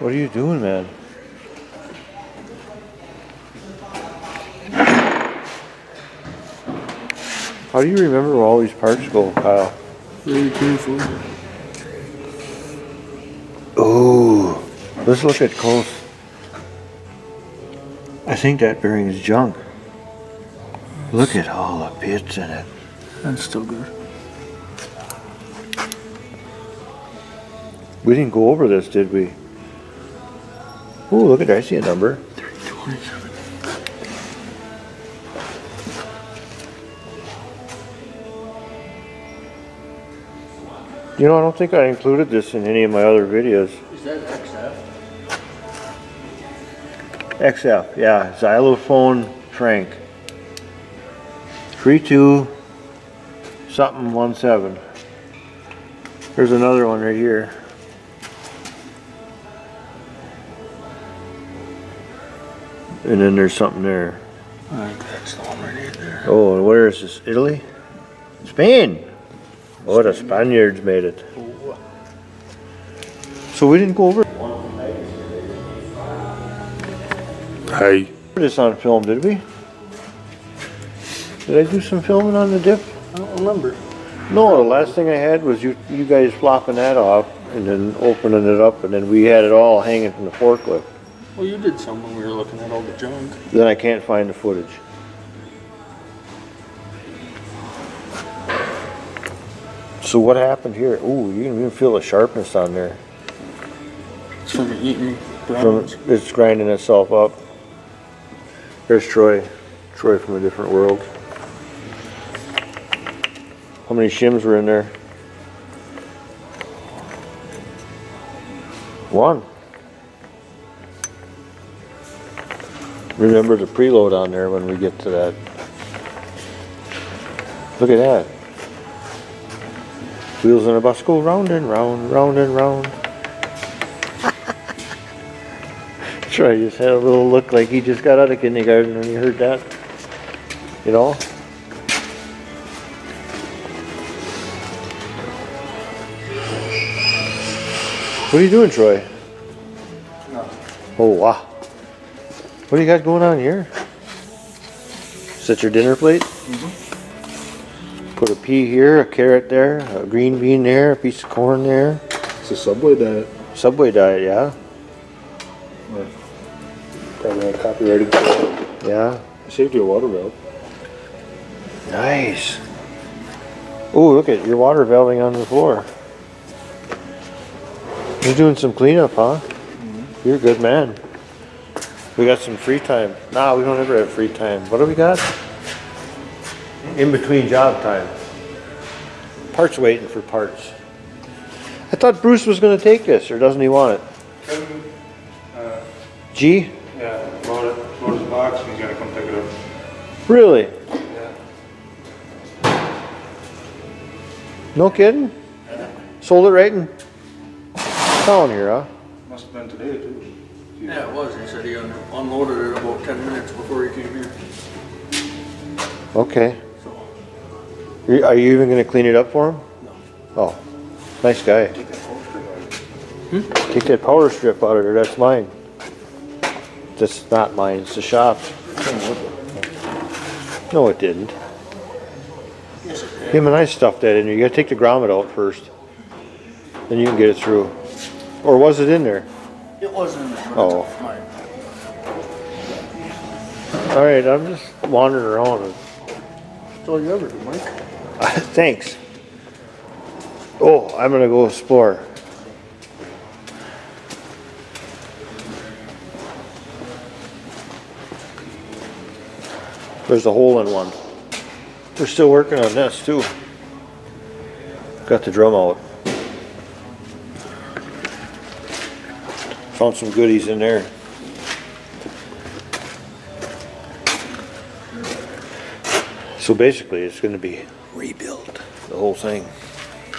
What are you doing, man? How do you remember where all these parts go, Kyle? Very careful. Ooh, let's look at close. I think that bearing is junk. Look at all the bits in it. That's still good. We didn't go over this, did we? Ooh, look at that. I see a number. 327. You know, I don't think I included this in any of my other videos. Is that XF? XF, yeah. Xylophone Frank. 32 something 17. There's another one right here. And then there's something there. I think that's the one right there. Oh, and where is this? Italy? Spain! Oh, the Spaniards made it. So we didn't go over this on film, did we? Did I do some filming on the Diff? I don't remember. No, the last thing I had was you guys flopping that off and then opening it up, and then we had it all hanging from the forklift. Well, you did some when we were looking at all the junk. Then I can't find the footage. So what happened here? Ooh, you can even feel the sharpness on there. It's from eating browns. It's grinding itself up. There's Troy. Troy from a different world. How many shims were in there? One. Remember the preload on there when we get to that. Look at that. Wheels on a bus go round and round, round and round. Troy just had a little look like he just got out of kindergarten when he heard that. You know? What are you doing, Troy? No. Oh, wow. What do you got going on here? Is that your dinner plate? Mm-hmm. Put a pea here, a carrot there, a green bean there, a piece of corn there. It's a Subway diet. Subway diet, yeah? Yeah. Probably not copyrighted. Yeah. I saved you a water valve. Nice. Oh, look at your water valving on the floor. You're doing some cleanup, huh? Mm-hmm. You're a good man. We got some free time. Nah, we don't ever have free time. What do we got? In between job time. Parts waiting for parts. I thought Bruce was going to take this, or doesn't he want it? G? Yeah, load his box and he's gonna come pick it up. Really? Yeah. No kidding? Yeah. Sold it right in town here, huh? Must have been today too. Yeah, it was. He said he unloaded it about 10 minutes before he came here. Okay. So. Are you even going to clean it up for him? No. Oh, nice guy. Take that power strip out of it. Take that power strip out of there. That's mine. That's not mine. It's the shop's. No, it didn't. Yes, it did. Him and I stuffed that in there. You got to take the grommet out first. Then you can get it through. Or was it in there? It wasn't in the front. Oh. Mine. All right, I'm just wandering around. That's all you ever do, Mike. Thanks. Oh, I'm going to go explore. There's a hole in one. We're still working on this too. Got the drum out. Found some goodies in there. So basically it's going to be rebuilt, the whole thing.